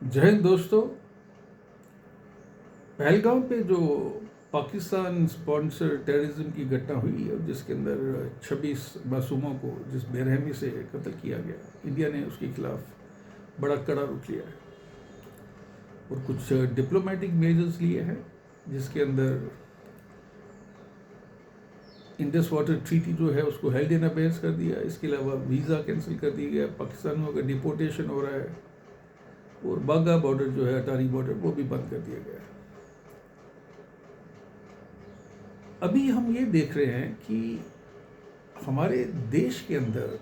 जय हिंद दोस्तों। पहलगाम पे जो पाकिस्तान स्पॉन्सर टेररिज्म की घटना हुई है जिसके अंदर 26 मासूमों को जिस बेरहमी से कत्ल किया गया, इंडिया ने उसके खिलाफ बड़ा कड़ा रुख लिया है और कुछ डिप्लोमेटिक मेजर्स लिए हैं जिसके अंदर इंडस वाटर ट्रीटी जो है उसको हेल्ड इन अबेयंस कर दिया। इसके अलावा वीज़ा कैंसिल कर दिया गया, पाकिस्तानियों का डिपोर्टेशन हो रहा है और बाघा बॉर्डर जो है, अटारी बॉर्डर, वो भी बंद कर दिया गया है। अभी हम ये देख रहे हैं कि हमारे देश के अंदर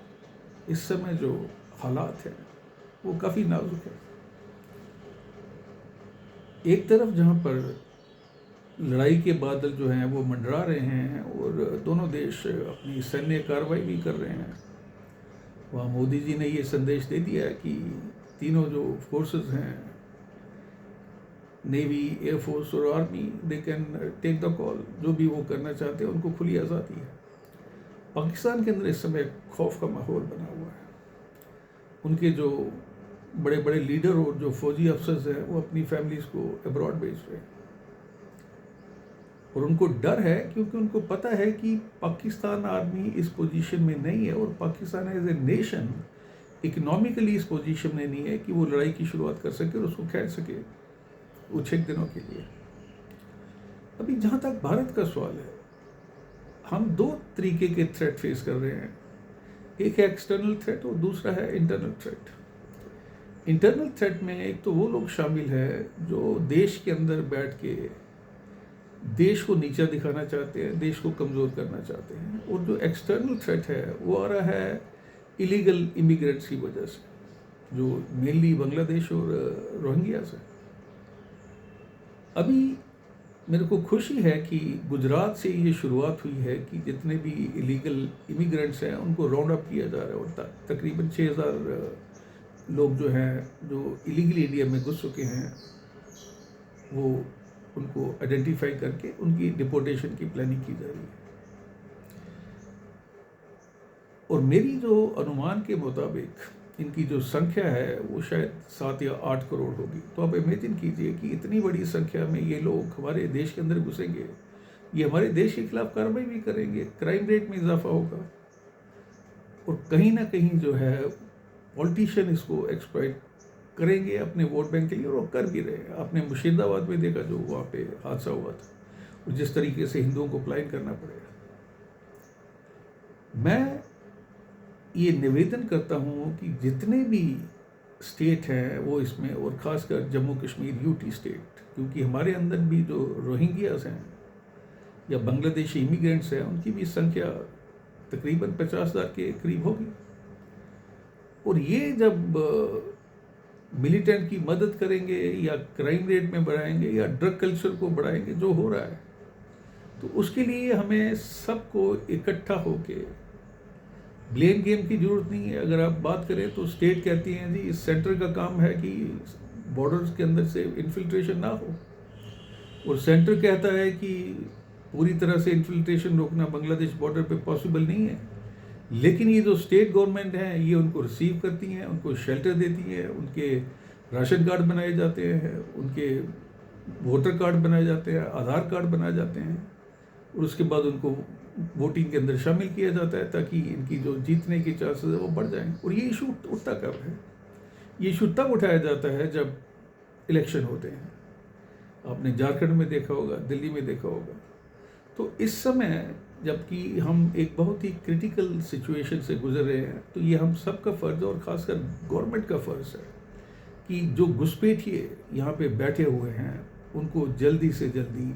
इस समय जो हालात हैं वो काफ़ी नाजुक है। एक तरफ जहाँ पर लड़ाई के बादल जो हैं वो मंडरा रहे हैं और दोनों देश अपनी सैन्य कार्रवाई भी कर रहे हैं, वहाँ मोदी जी ने ये संदेश दे दिया है कि तीनों जो फोर्सेस हैं, नेवी, एयरफोर्स और army, they can take the call. जो भी वो करना चाहते हैं उनको खुली आज़ादी है। पाकिस्तान के अंदर इस समय खौफ का माहौल बना हुआ है। उनके जो बड़े बड़े लीडर और जो फौजी अफसर्स हैं वो अपनी फैमिलीज़ को अब्रॉड भेज रहे हैं और उनको डर है क्योंकि उनको पता है कि पाकिस्तान आर्मी इस पोजीशन में नहीं है और Pakistan as a nation economically इस पोजीशन में नहीं है कि वो लड़ाई की शुरुआत कर सके और उसको खींच सके कुछ एक दिनों के लिए। अभी जहाँ तक भारत का सवाल है, हम दो तरीके के थ्रेट फेस कर रहे हैं। एक है एक्सटर्नल थ्रेट और दूसरा है इंटरनल थ्रेट। इंटरनल थ्रेट में एक तो वो लोग शामिल है जो देश के अंदर बैठ के देश को नीचा दिखाना चाहते हैं, देश को कमज़ोर करना चाहते हैं, और जो एक्सटर्नल थ्रेट है वो आ रहा है इलीगल इमिग्रेंट्स की वजह से, जो मेनली बांग्लादेश और रोहिंग्या से। अभी मेरे को खुशी है कि गुजरात से ये शुरुआत हुई है कि जितने भी इलीगल इमिग्रेंट्स हैं उनको राउंड अप किया जा रहा है और तकरीबन 6000 लोग जो हैं जो इलीगली इंडिया में घुस चुके हैं वो उनको आइडेंटिफाई करके उनकी डिपोर्टेशन की प्लानिंग की जा रही है। और मेरी जो अनुमान के मुताबिक इनकी जो संख्या है वो शायद 7 या 8 करोड़ होगी। तो आप इमेजिन कीजिए कि इतनी बड़ी संख्या में ये लोग हमारे देश के अंदर घुसेंगे, ये हमारे देश के खिलाफ कार्रवाई भी करेंगे, क्राइम रेट में इजाफा होगा और कहीं ना कहीं जो है पॉलिटिशियन इसको एक्सप्लॉइट करेंगे अपने वोट बैंक के लिए, और वो कर भी रहे हैं। आपने मुर्शिदाबाद में देखा जो वहाँ पे हादसा हुआ था और जिस तरीके से हिंदुओं को पलायन करना पड़ेगा। मैं ये निवेदन करता हूँ कि जितने भी स्टेट हैं वो इसमें, और ख़ासकर जम्मू कश्मीर यूटी स्टेट, क्योंकि हमारे अंदर भी जो रोहिंग्यास हैं या बांग्लादेशी इमिग्रेंट्स हैं उनकी भी संख्या तकरीबन 50,000 के करीब होगी। और ये जब मिलिटेंट की मदद करेंगे या क्राइम रेट में बढ़ाएंगे या ड्रग कल्चर को बढ़ाएंगे जो हो रहा है, तो उसके लिए हमें सबको इकट्ठा होके, ब्लेम गेम की जरूरत नहीं है। अगर आप बात करें तो स्टेट कहती हैं जी सेंटर का काम है कि बॉर्डर्स के अंदर से इन्फिल्ट्रेशन ना हो, और सेंटर कहता है कि पूरी तरह से इन्फिल्ट्रेशन रोकना बांग्लादेश बॉर्डर पे पॉसिबल नहीं है। लेकिन ये जो स्टेट गवर्नमेंट हैं ये उनको रिसीव करती हैं, उनको शेल्टर देती हैं, उनके राशन कार्ड बनाए जाते हैं, उनके वोटर कार्ड बनाए जाते हैं, आधार कार्ड बनाए जाते हैं, और उसके बाद उनको वोटिंग के अंदर शामिल किया जाता है ताकि इनकी जो जीतने के चांसेस है वो बढ़ जाएं। और ये इशू उठता कब है? ये इशू तब उठाया जाता है जब इलेक्शन होते हैं। आपने झारखंड में देखा होगा, दिल्ली में देखा होगा। तो इस समय जबकि हम एक बहुत ही क्रिटिकल सिचुएशन से गुजर रहे हैं, तो ये हम सब का फ़र्ज़ है और ख़ासकर गवर्नमेंट का फ़र्ज़ है कि जो घुसपैठिए यहाँ पे बैठे हुए हैं उनको जल्दी से जल्दी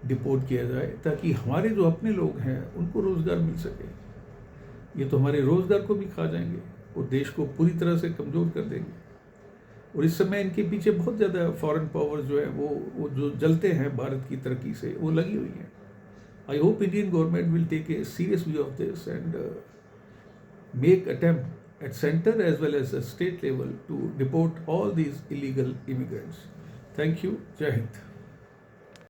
डिपोर्ट किया जाए ताकि हमारे जो अपने लोग हैं उनको रोज़गार मिल सके। ये तो हमारे रोज़गार को भी खा जाएंगे और देश को पूरी तरह से कमज़ोर कर देंगे। और इस समय इनके पीछे बहुत ज़्यादा फॉरेन पावर्स जो है वो जो जलते हैं भारत की तरक्की से, वो लगी हुई हैं। I hope Indian government will take a serious view of this and make attempt at center as well as a state level to deport all these illegal immigrants. Thank you. Jai Hind.